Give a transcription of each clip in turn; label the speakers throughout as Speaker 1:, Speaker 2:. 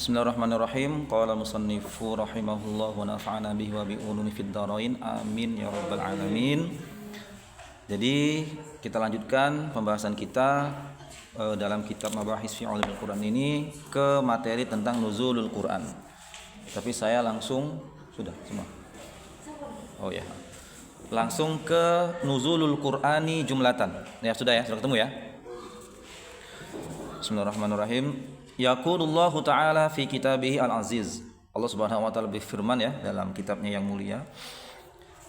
Speaker 1: Bismillahirrahmanirrahim. Qala musannifu rahimahullah wa nafa'ana bihi wa bi ulumi fid dharain. Amin ya rabbal alamin. Jadi kita lanjutkan pembahasan kita dalam kitab Mabahis fi Ulumil Quran ini ke materi tentang nuzulul Quran. Tapi saya langsung sudah semua. Oh ya. Langsung ke nuzulul Qur'ani jumlatan. Ya sudah ketemu ya. Bismillahirrahmanirrahim. Yaqulullahu ta'ala fi kitabihi al-aziz. Allah Subhanahu wa taala berfirman ya dalam kitabnya yang mulia,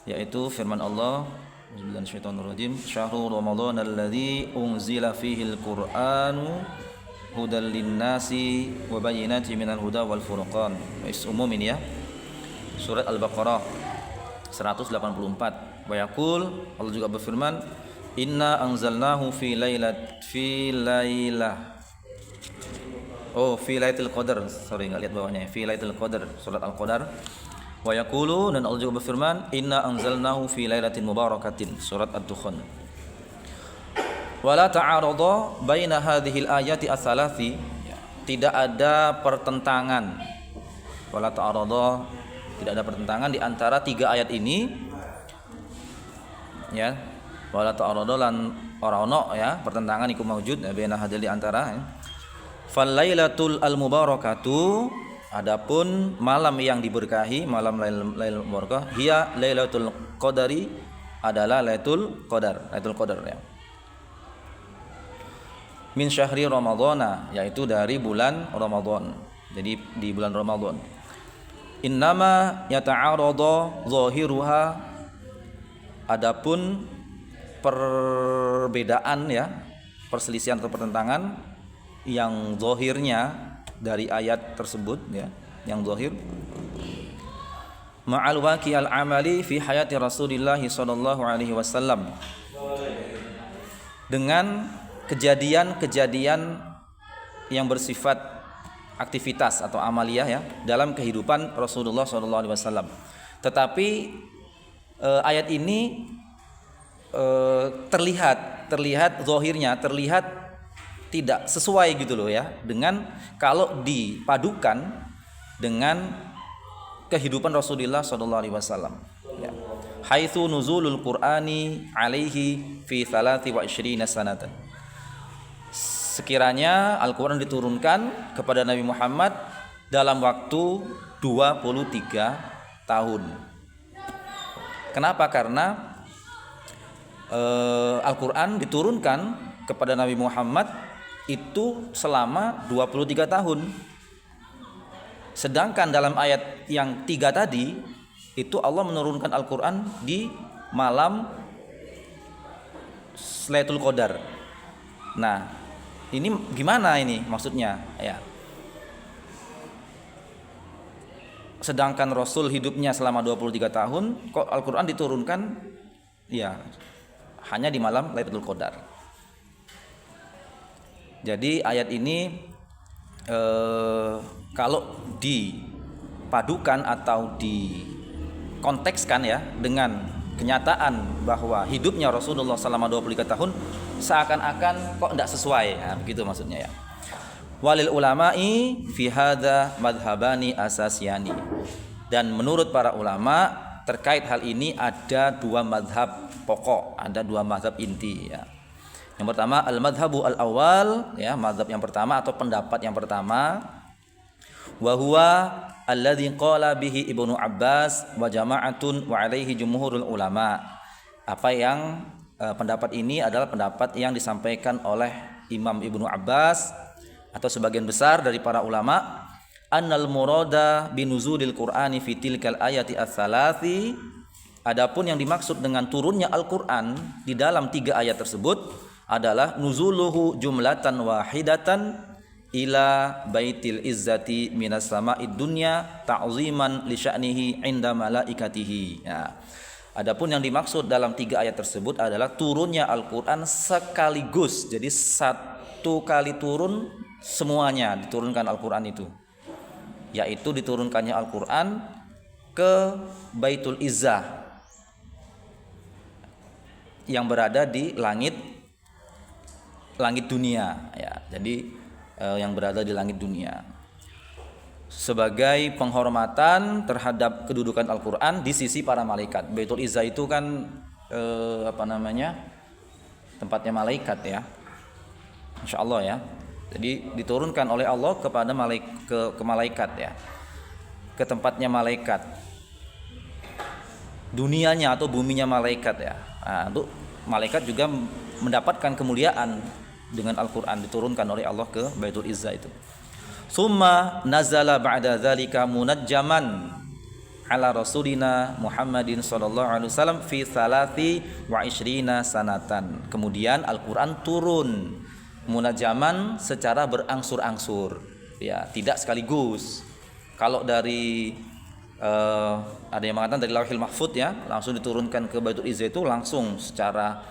Speaker 1: yaitu firman Allah, Bismillahirrahmanirrahim, Syahrul Ramadan alladzi unzila fihi al-Qur'anu hudal lin-nasi wa bayyinatin minal huda wal furqan. Umum ini ya. Surat Al-Baqarah 184. Wa yaqul, Allah juga berfirman, Inna anzalnahu fi Lailatul Qadar. Enggak lihat bawahnya. Fi Lailatul Qadar, surat Al-Qadar. Wa yaqulu, dan Allah juga berfirman, Inna anzalnahu fi lailatin mubarakatin, surat Ad-Dukhan. Wala ta'arada baina hadhil ayati ats-tsalasi. Tidak ada pertentangan. Wala ta'arada, tidak ada pertentangan di antara tiga ayat ini. Ya. Wala ta'arada lan ora ono ya, pertentangan iku maujud baina hadhil di antara ya. Fal-lailatul al-mubarakatu, adapun malam yang diberkahi, malam Lailatul Mubarakah, hiya Lailatul Qadari, adalah Lailatul Qadar ya. Min syahri Ramadhana, yaitu dari bulan Ramadan. Jadi di bulan Ramadan. Innama yata'arada zahiruha, adapun perbedaan ya, perselisihan atau pertentangan yang zahirnya dari ayat tersebut ya, yang zahir ma'al waqi'al amali fi hayati Rasulillah sallallahu alaihi wasallam, dengan kejadian-kejadian yang bersifat aktivitas atau amaliyah ya dalam kehidupan Rasulullah sallallahu alaihi wasallam. Tetapi ayat ini terlihat zahirnya terlihat tidak sesuai gitu loh ya, dengan kalau dipadukan dengan kehidupan Rasulullah sallallahu alaihi wasallam ya. Haitsu nuzulul Qur'ani alaihi fi 23 sanatan. Sekiranya Al-Qur'an diturunkan kepada Nabi Muhammad dalam waktu 23 tahun. Kenapa? Karena Al-Qur'an diturunkan kepada Nabi Muhammad itu selama 23 tahun. Sedangkan dalam ayat yang 3 tadi itu Allah menurunkan Al-Qur'an di malam Lailatul Qadar. Nah, ini gimana ini maksudnya ya? Sedangkan Rasul hidupnya selama 23 tahun, kok Al-Qur'an diturunkan ya hanya di malam Lailatul Qadar. Jadi ayat ini kalau dipadukan atau dikontekskan ya dengan kenyataan bahwa hidupnya Rasulullah selama 23 tahun, seakan-akan kok tidak sesuai ya, begitu maksudnya ya. Walil ulama'i fi hadza madhhabani asasiyani. Dan menurut para ulama terkait hal ini ada dua madhab pokok, ada dua madhab inti ya. Yang pertama al-madhabu al-awwal ya, madhab yang pertama atau pendapat yang pertama, wa huwa alladzi qala bihi Ibnu Abbas wa jama'atun wa alaihi jumhurul ulama. Apa yang pendapat ini adalah pendapat yang disampaikan oleh Imam Ibnu Abbas atau sebagian besar dari para ulama, annal murada binuzulil Qur'ani fi tilkal ayati ats-tsalasi, adapun yang dimaksud dengan turunnya Al-Qur'an di dalam 3 ayat tersebut adalah nuzuluhu jumlatan wahidatan ila baitil izzati minas sama'id dunya ta'ziman li sya'nihi 'inda malaikatihi ya. Adapun yang dimaksud dalam 3 ayat tersebut adalah turunnya Al-Qur'an sekaligus. Jadi satu kali turun semuanya diturunkan Al-Qur'an itu, yaitu diturunkannya Al-Qur'an ke Baitul Izzah yang berada di langit dunia ya. Jadi yang berada di langit dunia. sebagai penghormatan terhadap kedudukan Al-Qur'an di sisi para malaikat. Baitul Izzah itu kan tempatnya malaikat ya. Insya Allah ya. Jadi diturunkan oleh Allah kepada ke malaikat ya. Ke tempatnya malaikat. Dunianya atau buminya malaikat ya. Nah, untuk malaikat juga mendapatkan kemuliaan dengan Al-Qur'an, diturunkan oleh Allah ke Baitul Izzah itu. Summa nazala ba'da dzalika munajjaman ala rasulina Muhammadin sallallahu alaihi wasallam fi 23 sanatan. Kemudian Al-Qur'an turun munajjaman secara berangsur-angsur ya, tidak sekaligus. Kalau dari ada yang mengatakan dari Lauhil Mahfuz ya, langsung diturunkan ke Baitul Izzah itu langsung secara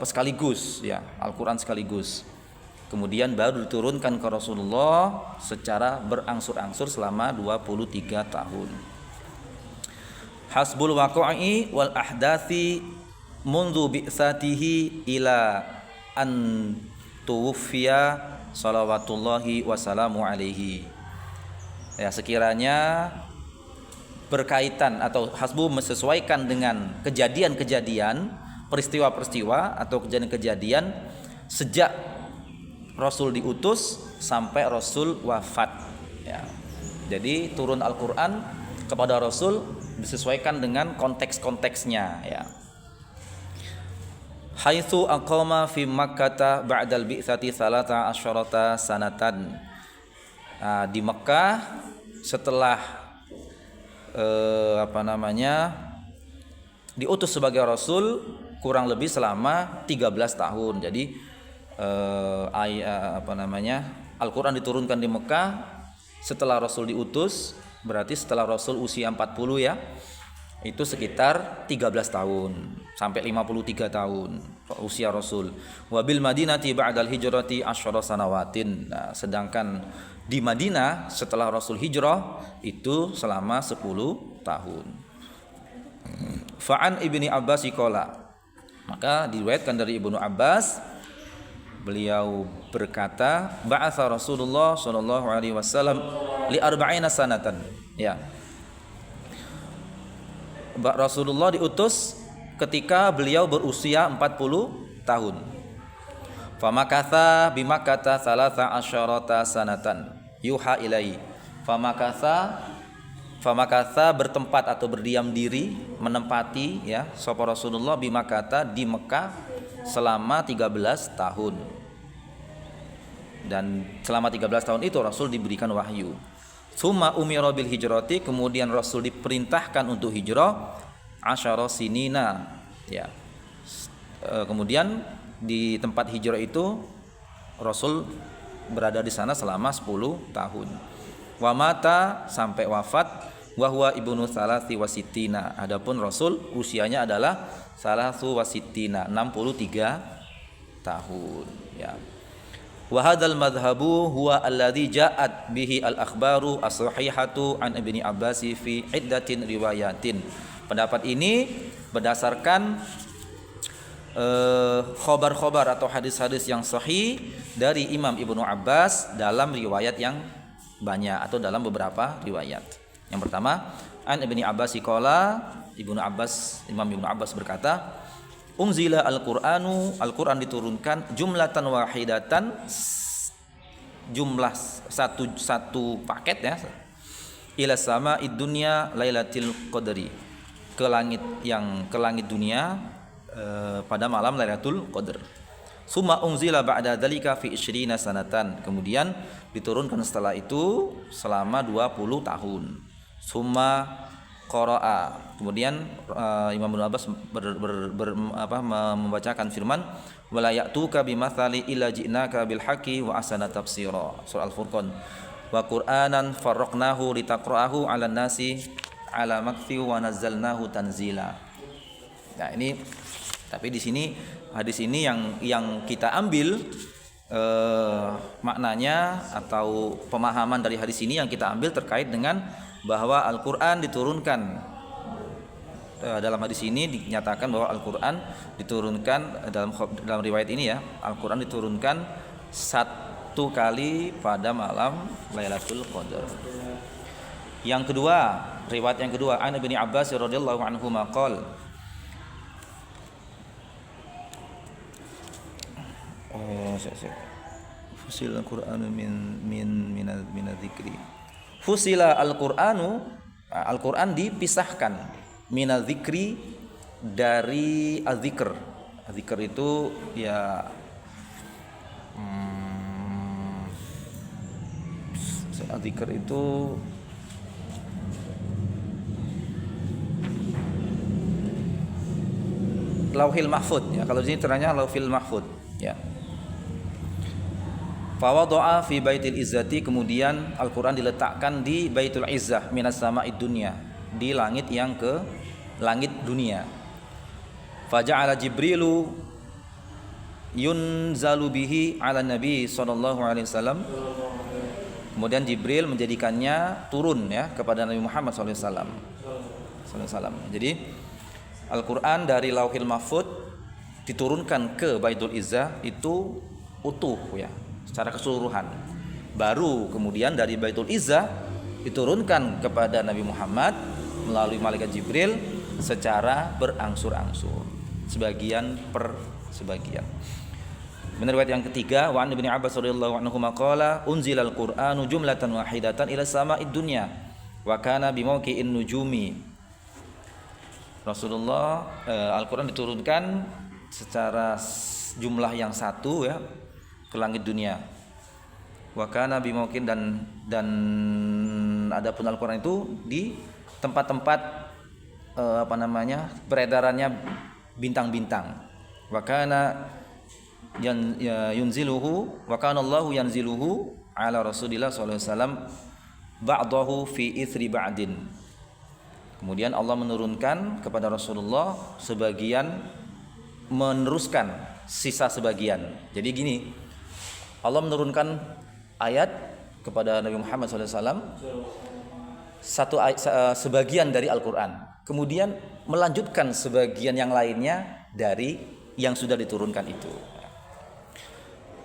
Speaker 1: sekaligus ya, Al-Qur'an sekaligus. Kemudian baru diturunkan ke Rasulullah secara berangsur-angsur selama 23 tahun. Hasbul waqa'i wal ahdathi mundu bi'satihi ila an tuwfiya salawatullahi wassalamu alaihi. Ya, sekiranya berkaitan atau hasbu menyesuaikan dengan kejadian-kejadian, peristiwa-peristiwa atau kejadian-kejadian sejak Rasul diutus sampai Rasul wafat ya. Jadi turun Al-Qur'an kepada Rasul disesuaikan dengan konteks-konteksnya ya. Haitsu aqama fi Makkah ba'dal bi'tsati 13 sanatan. Di Mekah setelah diutus sebagai Rasul kurang lebih selama 13 tahun. Jadi Al-Qur'an diturunkan di Mekah setelah Rasul diutus, berarti setelah Rasul usia 40 ya, itu sekitar 13 tahun sampai 53 tahun usia Rasul. Wabil Madinati ba'dal hijrati 10 sanawatin. Nah, sedangkan di Madinah setelah Rasul hijrah itu selama 10 tahun. Fa'an Ibni Abbas qala, maka diriwayatkan dari Ibnu Abbas, beliau berkata, ba'atsa Rasulullah sallallahu alaihi wasallam li 40 sanatan. Ya. Rasulullah diutus ketika beliau berusia 40 tahun. Famakatha bimakkata 13 sanatan yuha ilai. Famakatha bertempat atau berdiam diri, menempati ya sapa Rasulullah bimakkata di Mekah selama 13 tahun. Dan selama 13 tahun itu Rasul diberikan wahyu. Summa umira bil hijrati, kemudian Rasul diperintahkan untuk hijrah 10 sinina ya. Kemudian di tempat hijrah itu Rasul berada di sana selama 10 tahun. Wa mata, sampai wafat, wa huwa ibnu salasi wasittina. Adapun Rasul usianya adalah salasu wasittina, 63 tahun ya. Wa hadzal madhhabu huwa alladhi ja'at bihi al-akhbaru as-sahihatu an Ibni Abbas fi iddatin riwayatin. Pendapat ini berdasarkan khobar-khobar atau hadis-hadis yang sahih dari Imam Ibnu Abbas dalam riwayat yang banyak atau dalam beberapa riwayat. Yang pertama, an Ibni Abbas qala, Imam Ibnu Abbas berkata, unzila al-Qur'anu, Al-Qur'an diturunkan jumlatan wahidatan, jumlah satu paket ya, ila sama'id dunya lailatul qadri, ke langit dunia pada malam Lailatul Qadar. Summa unzila ba'da dzalika fi 20 sanatan, kemudian diturunkan setelah itu selama 20 tahun. Summa qara'a, kemudian Imam Ibnu Abbas membacakan firman wala ya'tuka bimatsali illa ji'naka bil haqqi wa ahsana tafsira, surah Al-Furqan, wa qur'anan farraqnahu litaqra'ahu 'alan nasi 'ala makthi wa nazzalnahu tanzila. Nah, ini tapi di sini hadis ini yang kita ambil maknanya atau pemahaman dari hadis ini yang kita ambil terkait dengan bahwa Al-Qur'an diturunkan. Dalam hadis ini dinyatakan bahwa Al-Qur'an diturunkan dalam riwayat ini ya, Al-Qur'an diturunkan satu kali pada malam Lailatul Qadar. Yang kedua, riwayat yang kedua, an Ibnu Abbas radhiyallahu anhu maqal. Fusil Al-Qur'anu min dzikri. Fusila Al-Qur'anu, Al-Qur'an dipisahkan minadzikri dari adzikr. Adzikr itu ya adzikr itu Lauhil Mahfud ya. Kalau di sini terangnya Lauhil Mahfud ya. Fawadu'a fi Baitil Izzati, kemudian Al-Qur'an diletakkan di Baitul Izzah minas sama'id dunya, di langit yang ke langit dunia. Faja'ala Jibrilu yunzalu bihi 'ala Nabi sallallahu alaihi wasallam. Kemudian Jibril menjadikannya turun ya kepada Nabi Muhammad sallallahu alaihi wasallam. Jadi Al-Qur'an dari Lauhil Mahfud diturunkan ke Baitul Izzah itu utuh ya, secara keseluruhan. Baru kemudian dari Baitul Izzah diturunkan kepada Nabi Muhammad melalui malaikat Jibril secara berangsur-angsur, sebagian per sebagian. Riwayat yang ketiga, wa an Ibnu Abbas radhiyallahu anhu maqala unzilal Qur'anu jumlatan wahidatan ila sama'id dunya wa kana bi mawqi'in nujumi. Rasulullah Al-Qur'an diturunkan secara jumlah yang satu ya ke langit dunia. Wa kana bi mawqi'in dan adapun Al-Qur'an itu di tempat-tempat peredarannya bintang-bintang. Wa kana yunziluhu wa kana Allahu yanziluhu ala Rasulillah sallallahu alaihi wasallam ba'dahu fi ithri ba'din. Kemudian Allah menurunkan kepada Rasulullah sebagian meneruskan sisa sebagian. Jadi gini, Allah menurunkan ayat kepada Nabi Muhammad sallallahu alaihi wasallam sebagian dari Al-Qur'an. Kemudian melanjutkan sebagian yang lainnya dari yang sudah diturunkan itu.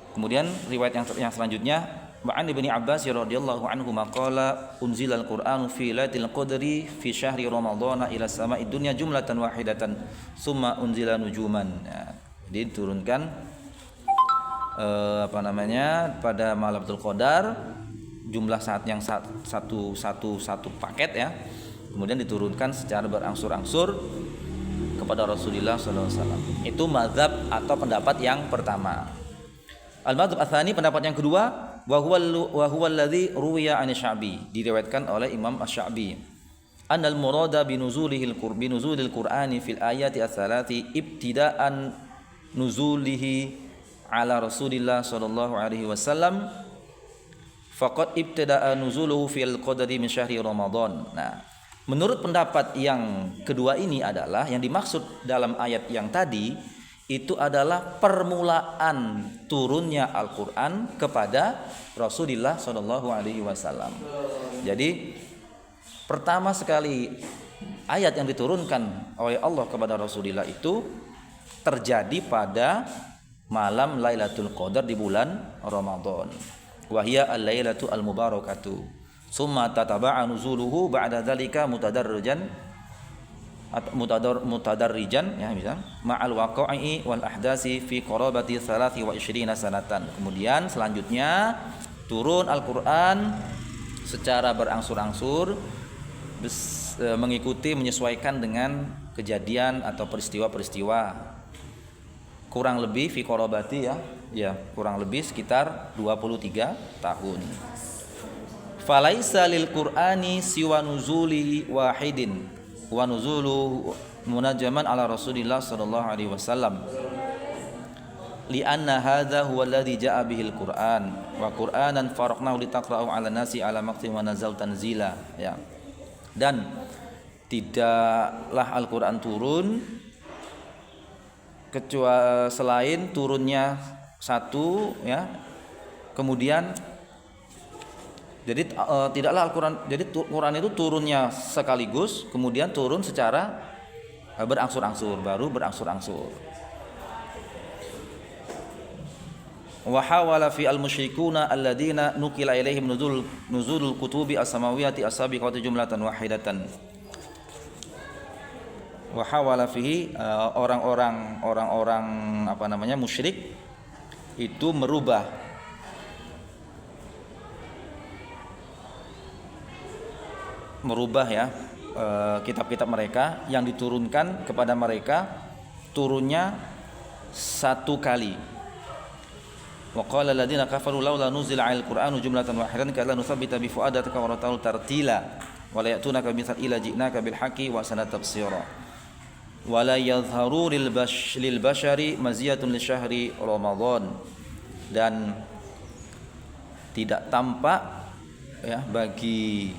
Speaker 1: Kemudian riwayat yang selanjutnya, wa an Ibnu Abbas radhiyallahu anhu maqala unzilal Qur'anu fi lailatul qadri fi syahri ramadhana ila sama'id dunya jumlatan wahidatan summa unzila nujuman. Ya, jadi diturunkan pada malam Lailatul Qadar, jumlah saat yang satu paket ya. Kemudian diturunkan secara berangsur-angsur kepada Rasulullah sallallahu alaihi wasallam. Itu mazhab atau pendapat yang pertama. Al-mazhab ats-tsani, pendapat yang kedua, wa huwa alladhi ruwiya 'an Sya'bi, diriwayatkan oleh Imam Asy-Sya'bi. Annal murada binuzulil Qur'ani fil ayati ats-tsalati ibtida'an nuzulihi ala Rasulillah sallallahu alaihi wasallam faqad ibtada'a nuzuluhu fil qadri min syahri Ramadan. Nah, menurut pendapat yang kedua ini adalah yang dimaksud dalam ayat yang tadi itu adalah permulaan turunnya Al-Qur'an kepada Rasulullah sallallahu alaihi wasallam. Jadi pertama sekali ayat yang diturunkan oleh Allah kepada Rasulullah itu terjadi pada malam Lailatul Qadar di bulan Ramadan. Wa hiya al-lailatu al-mubarakatu. Summa tataba'a nuzuluhu ba'da dzalika mutadarrijan ya bisa ma'al waqa'i wal ahdasi fi qarabati 23 sanatan. Kemudian selanjutnya turun Al-Qur'an secara berangsur-angsur mengikuti menyesuaikan dengan kejadian atau peristiwa-peristiwa, kurang lebih fi qarabati ya kurang lebih sekitar 23 tahun. Falaisa lil Qur'ani siwa nuzuli wahidin wa nuzulu munajjaman ala Rasulillah sallallahu alaihi wasallam li'anna hadza huwa alladhi ja'a bihil Qur'an wa Qur'anan faraqnahu litaqra'u 'ala nasi 'ala maqtin wa nazal tanzila ya. Dan tidaklah Al-Qur'an turun kecuali selain turunnya satu ya. Kemudian jadi tidaklah Al-Qur'an, jadi Quran itu turunnya sekaligus, kemudian turun secara berangsur-angsur, baru berangsur-angsur. wa hawala fi al-musyrikuna alladziina nuqila ilaihim nuzulul kutubi as-samawiyati as-sabiqati jumlatan wahidatan. Wa hawala fihi orang-orang musyrik itu merubah ya kitab-kitab mereka yang diturunkan kepada mereka turunnya satu kali. Wa qala alladziina kafaru laula nuzila 'alal qur'anu jumlatan wahidatan kalla nutsabbita bi fu'adaka wa ratalu tartila wa la ya'tunaka bimithal illa ji'naka bil haqqi wa sanat tafsira wa la yadhharu lil bashari maziyatun li syahri ramadan. Dan tidak tampak ya bagi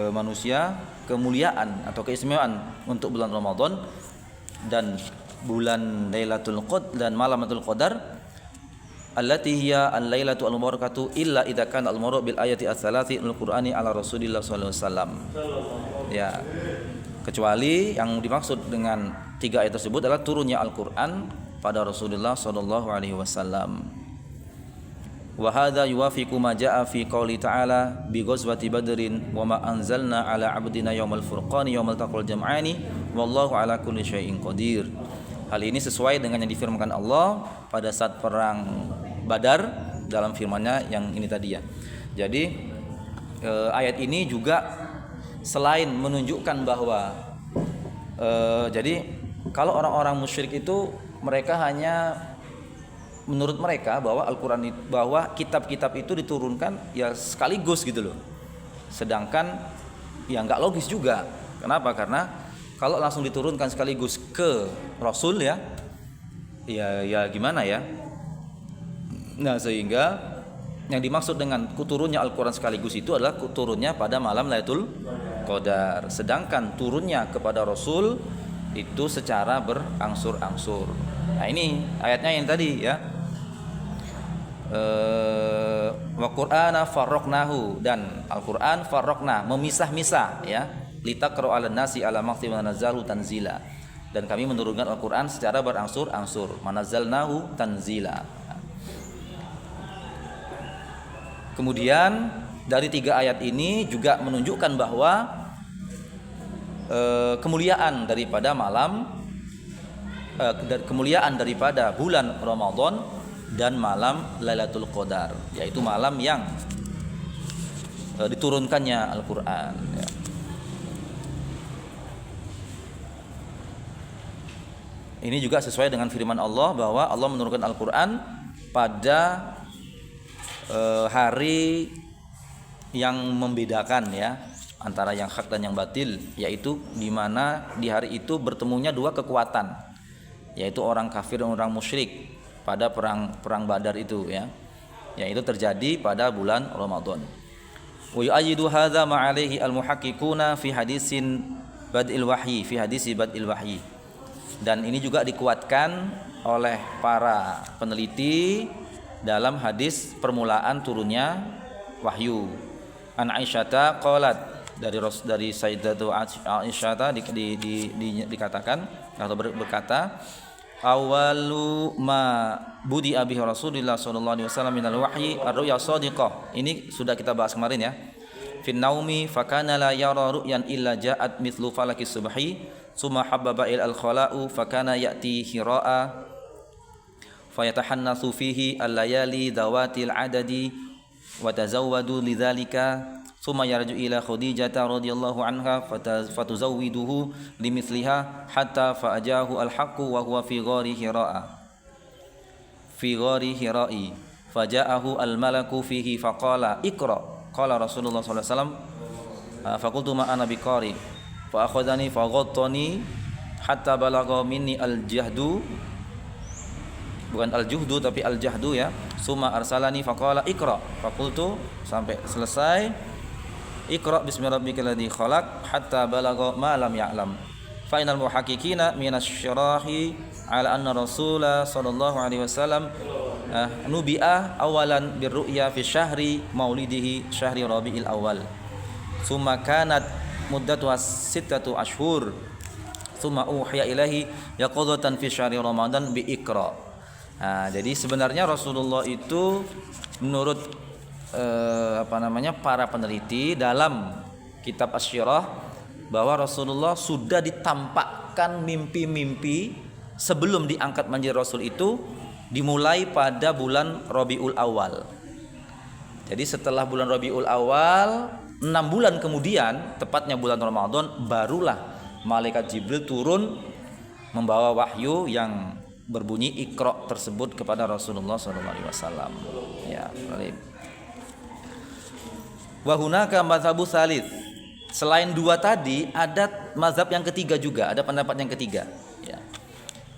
Speaker 1: manusia kemuliaan atau keistimewaan untuk bulan Ramadan dan bulan Lailatul Qadar dan malam Lailatul Qadar allati hiya al-lailatu al-mubarakatu illa idza kana al-muru bil ayati ats-tsalati al-Qur'ani ala Rasulillah sallallahu alaihi wasallam. Ya, kecuali yang dimaksud dengan 3 ayat tersebut adalah turunnya Al-Qur'an pada Rasulullah sallallahu alaihi wasallam. Wa hadza yuwafiqu ma jaa fi qouli ta'ala bi ghazwati badrin wa ma anzalna ala 'abdina yaumal furqani yaumal taqal jam'ani wallahu ala kulli syai'in qadir. Hal ini sesuai dengan yang difirmankan Allah pada saat perang Badar dalam firman-Nya yang ini tadi ya. Jadi ayat ini juga selain menunjukkan bahwa jadi kalau orang-orang musyrik itu mereka hanya menurut mereka bahwa Al-Qur'an bahwa kitab-kitab itu diturunkan ya sekaligus gitu loh. Sedangkan ya enggak logis juga. Kenapa? Karena kalau langsung diturunkan sekaligus ke Rasul ya gimana ya? Nah, sehingga yang dimaksud dengan turunnya Al-Qur'an sekaligus itu adalah turunnya pada malam Lailatul Qadar. Sedangkan turunnya kepada Rasul itu secara berangsur-angsur. Nah, ini ayatnya yang tadi ya. Wa Qur'ana farraqnahu, dan Al-Qur'an farraqna, memisah-misah ya, litaqra 'alan nasi ala maqti wa nazzalu tanzila, dan kami menurunkan Al-Qur'an secara berangsur-angsur, manazzalnahu tanzila. Kemudian dari 3 ayat ini juga menunjukkan bahwa kemuliaan daripada kemuliaan daripada bulan Ramadan dan malam Lailatul Qadar, yaitu malam yang diturunkannya Al-Qur'an ya. Ini juga sesuai dengan firman Allah bahwa Allah menurunkan Al-Qur'an pada hari yang membedakan ya antara yang hak dan yang batil, yaitu di mana di hari itu bertemunya 2 kekuatan, yaitu orang kafir dan orang musyrik pada perang Badar itu ya. Yang itu terjadi pada bulan Ramadan. Wa yu'ayyidu hadza ma 'alaihi al-muhaqqiquna fi hadisin bad'il wahyi, fi hadisi bad'il wahyi. Dan ini juga dikuatkan oleh para peneliti dalam hadis permulaan turunnya wahyu. An Aisyata qalat, dari Sayyidatu Aisyah dikatakan atau berkata, awalu ma budi abi Rasulullah sallallahu alaihi wasallam minal wahyi ar-ru'ya shadiqah. Ini sudah kita bahas kemarin ya. Fin naumi fakana la yara ru'yan illa ja'at mithlu falakis subhi summa habbaba il al-khala'u fakana ya'ti hira'a fayatahannathu fihi al-layali dawatil adadi wa tazawwadu lidzalika summa yarju ila Khadijah radhiyallahu anha fatuzawwiduhu limithliha hatta fa'ajahu al-haqqu wa huwa fi ghari hira'i faja'ahu al-malaku fihi faqala iqra, qala Rasulullah sallallahu alaihi wasallam faqultu ma ana biqari fa akhadhani faghattani hatta balagha minni al-jahdu, bukan al-juhdu tapi al-jahdu ya, summa arsalani faqala iqra, faqultu sampai selesai iqra bismi rabbikal ladzi khalaq hatta balagha ma lam ya'lam. Fa inal muhaqqiqina minasy-syarahi ala anna Rasulullah sallallahu alaihi wasallam nubi'a awalan birru'ya fi syahri maulidihi syahri Rabiul Awal. Summa kanat muddatu 6 ashhur. Summa uhiya ilaihi yaqadatan fi syahri Ramadan bi iqra. Nah, jadi sebenarnya Rasulullah itu menurut para peneliti dalam kitab Asy-Syirah bahwa Rasulullah sudah ditampakkan mimpi-mimpi sebelum diangkat menjadi Rasul itu dimulai pada bulan Rabiul Awal. Jadi setelah bulan Rabiul Awal 6 bulan kemudian, tepatnya bulan Ramadan, barulah malaikat Jibril turun membawa wahyu yang berbunyi Iqra tersebut kepada Rasulullah SAW. Ya, baik. Wa hunaka mazhabu tsalits. Selain dua tadi ada mazhab yang ketiga juga, ada pendapat yang ketiga. Ya.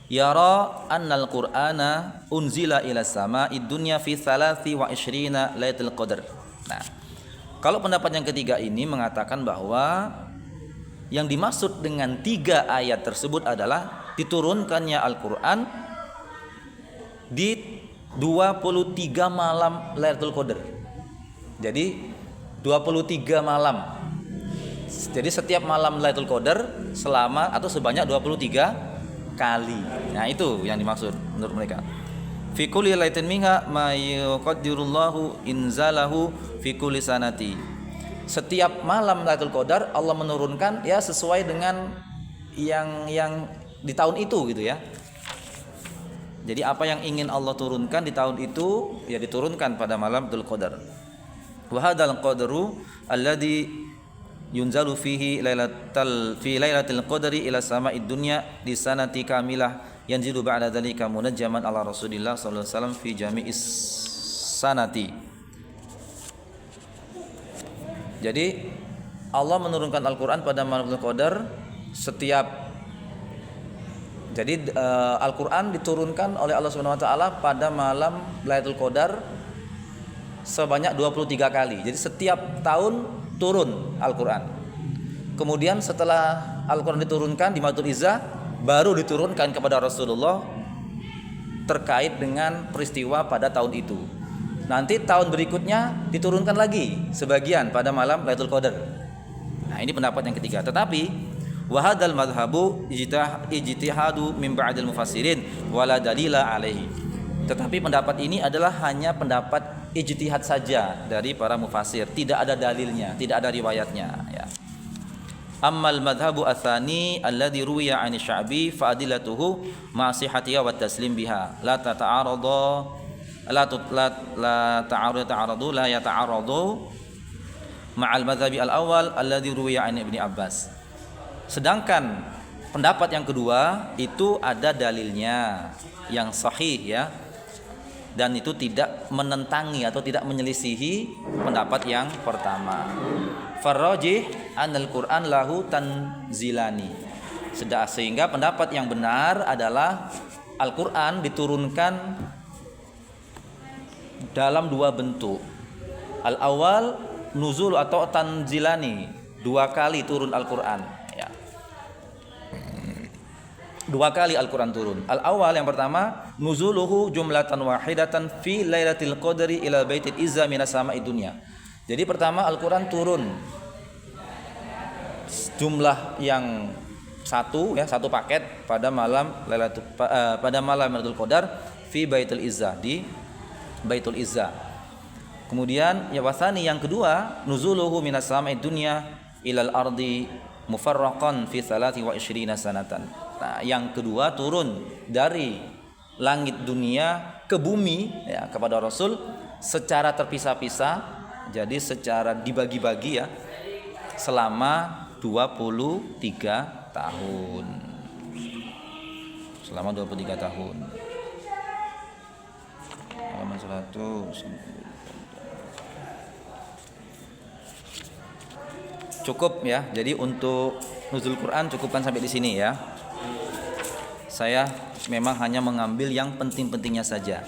Speaker 1: Yara annal Qur'ana unzila ila sama'id dunya fi 23 Lailatul Qadar. Nah, kalau pendapat yang ketiga ini mengatakan bahwa yang dimaksud dengan 3 ayat tersebut adalah diturunkannya Al-Qur'an di 23 malam Lailatul Qadar. Jadi 23 malam. Jadi setiap malam Lailatul Qadar selama atau sebanyak 23 kali. Nah, itu yang dimaksud menurut mereka. Fi kulli lailatin minha ma yuqaddirullahu inzalahu fi kulli sanati. Setiap malam Lailatul Qadar Allah menurunkan ya sesuai dengan yang di tahun itu gitu ya. Jadi apa yang ingin Allah turunkan di tahun itu ya diturunkan pada malam Lailatul Qadar. Wa hadzal qadru alladzi yunzalu fihi lailatul qadri ila sama'id dunya di sanati kamilah yanzilu ba'da dzalika munajjaman ala Rasulillah sallallahu alaihi wasallam fi jami'is sanati. Jadi Allah menurunkan Al-Qur'an pada malam Lailatul Qadar Jadi Al-Qur'an diturunkan oleh Allah Subhanahu wa taala pada malam Lailatul Qadar sebanyak 23 kali. Jadi setiap tahun turun Al-Qur'an. Kemudian setelah Al-Qur'an diturunkan di Madinatul Izzah, baru diturunkan kepada Rasulullah terkait dengan peristiwa pada tahun itu. Nanti tahun berikutnya diturunkan lagi sebagian pada malam Lailatul Qadar. Nah, ini pendapat yang ketiga. Tetapi wa hadzal madhhabu ijtihadu min ba'dil mufassirin wala dalila alaihi. Tetapi pendapat ini adalah hanya pendapat ijtihad saja dari para mufassir, tidak ada dalilnya, tidak ada riwayatnya ya. Ammal madhhabu atsani alladhi ruwiya 'ani Sya'bi fa adillatuhu ma sihhatiha wa taslim biha la yata'aradu ma'al madhhabi al-awwal alladhi ruwiya 'ani Ibnu Abbas. Sedangkan pendapat yang kedua itu ada dalilnya yang sahih ya, dan itu tidak menentangi atau tidak menyelisihi pendapat yang pertama. Farrajih anal Qur'an lahu tanzilani. Sehingga pendapat yang benar adalah Al-Qur'an diturunkan dalam dua bentuk. Al-awwal nuzul atau tanzilani, 2 kali turun Al-Qur'an ya. 2 kali Al-Qur'an turun. Al-awwal yang pertama nuzuluhu jumlatan wahidatan fi lailatul qadri ila baitil izza minas sama'id dunya. Jadi pertama Al-Qur'an turun jumlah yang satu paket pada malam Lailatul Qadar fi baitul izzah, di Baitul Izzah. Kemudian ya wasani yang kedua nuzuluhu minas sama'id dunya ilal ardi mufarraqan fi 23 sanatan. Nah, yang kedua turun dari langit dunia ke bumi ya kepada Rasul secara terpisah-pisah, jadi secara dibagi-bagi ya selama 23 tahun. Selama 23 tahun. Halaman 100. Cukup ya. Jadi untuk nuzul Quran cukupkan sampai di sini ya. Saya memang hanya mengambil yang penting-pentingnya saja.